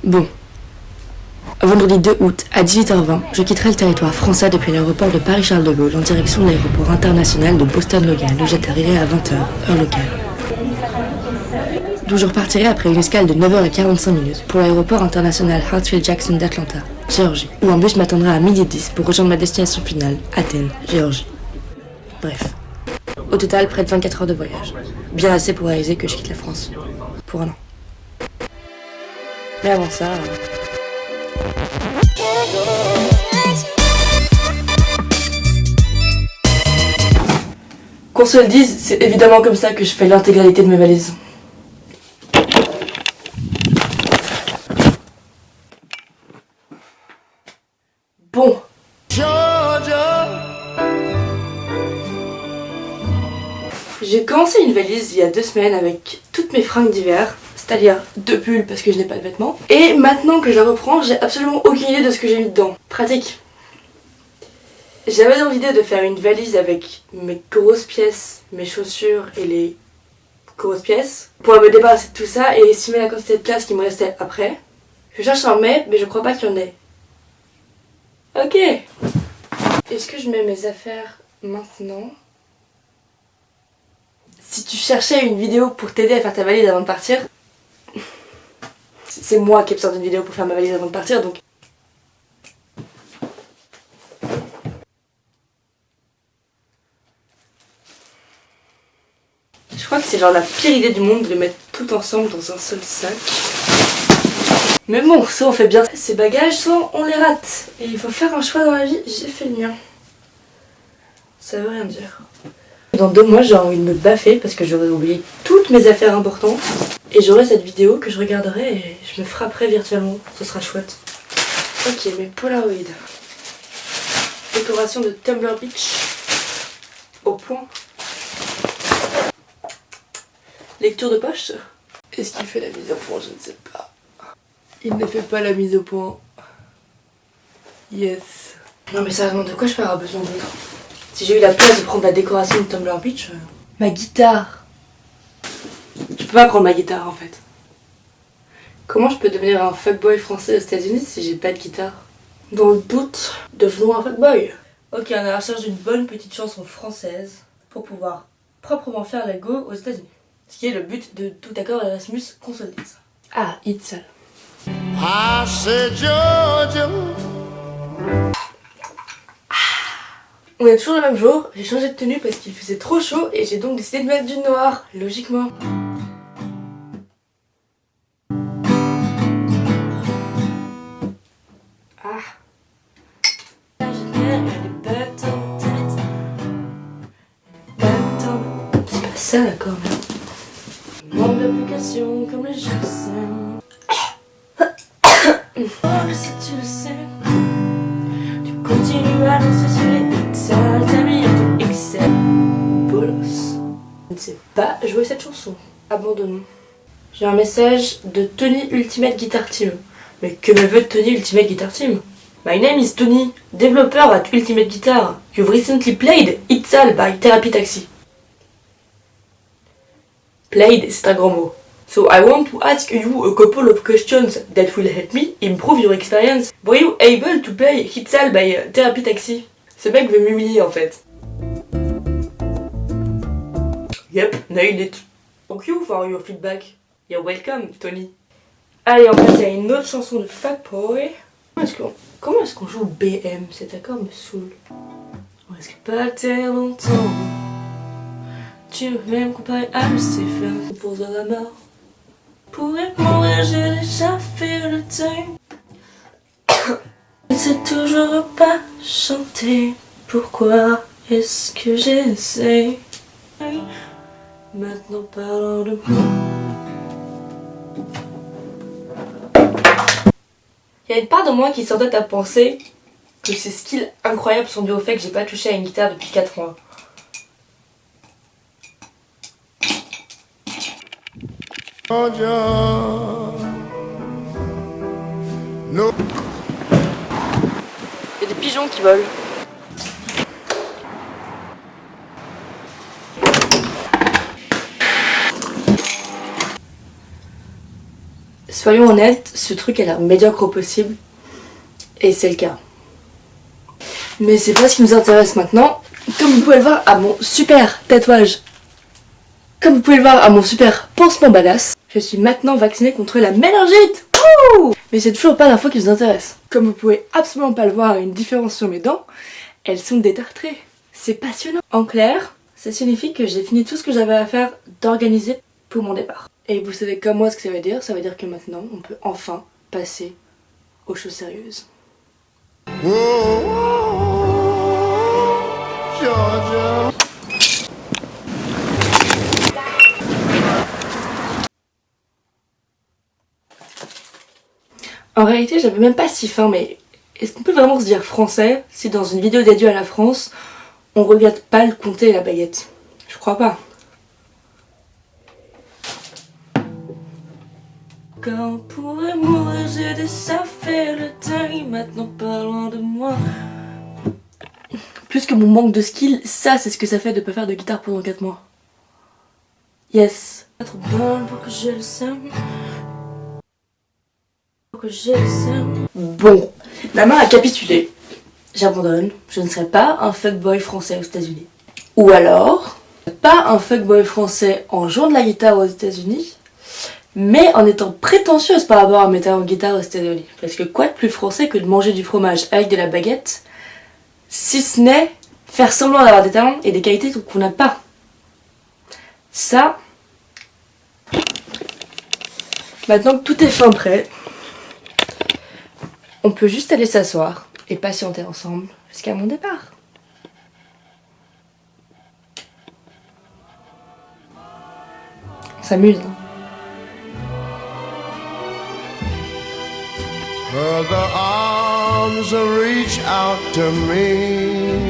Bon. Vendredi 2 août à 18h20, je quitterai le territoire français depuis l'aéroport de Paris-Charles de Gaulle en direction de l'aéroport international de Boston-Logan où j'atterrirai à 20h, heure locale. D'où je repartirai après une escale de 9h45 pour l'aéroport international Hartsfield-Jackson d'Atlanta, Géorgie, où un bus m'attendra à 12h10 pour rejoindre ma destination finale, Athènes, Géorgie. Bref. Au total, près de 24 heures de voyage. Bien assez pour réaliser que je quitte la France. Pour un an. Mais avant ça... Qu'on se le dise, c'est évidemment comme ça que je fais l'intégralité de mes valises. Bon. J'ai commencé une valise il y a 2 semaines avec toutes mes fringues d'hiver, c'est-à-dire 2 pulls parce que je n'ai pas de vêtements. Et maintenant que je la reprends, j'ai absolument aucune idée de ce que j'ai mis dedans. Pratique. J'avais dans l'idée de faire une valise avec mes grosses pièces, mes chaussures et les grosses pièces pour me débarrasser de tout ça et estimer la quantité de place qui me restait après. Je cherche un mais je crois pas qu'il y en ait. Ok. Est-ce que je mets mes affaires maintenant? Si tu cherchais une vidéo pour t'aider à faire ta valise avant de partir, c'est moi qui ai besoin d'une vidéo pour faire ma valise avant de partir, donc... Je crois que c'est genre la pire idée du monde de les mettre tout ensemble dans un seul sac. Mais bon, soit on fait bien ses bagages, soit on les rate. Et il faut faire un choix dans la vie, j'ai fait le mien. Ça veut rien dire. Dans 2 mois, j'ai envie de me baffer parce que j'aurai oublié toutes mes affaires importantes. Et j'aurai cette vidéo que je regarderai et je me frapperai virtuellement. Ce sera chouette. Ok, mes Polaroid. Décoration de Tumblr Beach. Au point. Lecture de poche. Est-ce qu'il fait la mise au point? Je ne sais pas. Il ne fait pas la mise au point. Yes. Non mais sérieusement, de quoi je peux avoir besoin d'autre? Si j'ai eu la place de prendre la décoration de Tumblr Beach... Ma guitare. Je peux pas prendre ma guitare en fait. Comment je peux devenir un fuckboy français aux États-Unis si j'ai pas de guitare? Dans le doute, devenons un fuckboy. Ok, on est à la recherche d'une bonne petite chanson française pour pouvoir proprement faire la go aux États-Unis. Ce qui est le but de Tout accord Erasmus qu'on se le dise. Ah, Itzal. I said Georgia. On est toujours le même jour, j'ai changé de tenue parce qu'il faisait trop chaud et j'ai donc décidé de mettre du noir, logiquement. Ah. C'est pas ça l'accord là. Manque d'application comme les GSM. Si tu le sais, tu continues à danser sur les XL, t'as mis un XL. Bolos. Je ne sais pas jouer cette chanson. Abandonnons. J'ai un message de Tony Ultimate Guitar Team. Mais que me veut Tony Ultimate Guitar Team? My name is Tony, developer at Ultimate Guitar. You've recently played Itzal by Therapy Taxi. Played, c'est un grand mot. So I want to ask you a couple of questions that will help me improve your experience. Were you able to play Itzal by Therapy Taxi? Ce mec veut m'humilier en fait. Yep, nailed it. Thank you for your feedback. You're welcome, Tony. Allez, on passe à une autre chanson de Fatboy. Comment est-ce qu'on joue BM? Cet accord me saoule. On risque pas très longtemps. Tu veux même comparer à Lucifer pour de la mort. Pour mourir, j'ai déjà fait le deuil. Je sais toujours pas chanter. Pourquoi est-ce que j'essaie? Maintenant parlons de moi. Il y a une part de moi qui s'entête à penser que ces skills incroyables sont dus au fait que j'ai pas touché à une guitare depuis 4 mois. Il y a des pigeons qui volent. Soyons honnêtes, ce truc a l'air médiocre au possible. Et c'est le cas. Mais c'est pas ce qui nous intéresse maintenant. Comme vous pouvez le voir à mon super tatouage. Comme vous pouvez le voir à mon super pansement badass. Je suis maintenant vaccinée contre la méningite. Wouh! Mais c'est toujours pas l'info qui nous intéresse. Comme vous pouvez absolument pas le voir, une différence sur mes dents. Elles sont détartrées. C'est passionnant. En clair, ça signifie que j'ai fini tout ce que j'avais à faire d'organiser pour mon départ. Et vous savez comme moi ce que ça veut dire? Ça veut dire que maintenant, on peut enfin passer aux choses sérieuses. En réalité, j'avais même pas si faim, mais est-ce qu'on peut vraiment se dire français si dans une vidéo dédiée à la France, on regarde pas le comté et la baguette? Je crois pas. Quand pourrait mourir, j'ai déjà fait le deuil, maintenant pas loin de moi. Plus que mon manque de skill, ça c'est ce que ça fait de pas faire de guitare pendant 4 mois. Yes. Être bonne pour que je le sème. Pour que je le sème. Bon, ma main a capitulé. J'abandonne. Je ne serai pas un fuckboy français aux États-Unis. Ou alors, pas un fuckboy français en jouant de la guitare aux États-Unis, mais en étant prétentieuse par rapport à mes talents de guitare aux États-Unis. Parce que quoi de plus français que de manger du fromage avec de la baguette, si ce n'est faire semblant d'avoir des talents et des qualités qu'on n'a pas. Ça, maintenant que tout est fin prêt, on peut juste aller s'asseoir et patienter ensemble jusqu'à mon départ. On s'amuse, hein. Her arms reach out to me.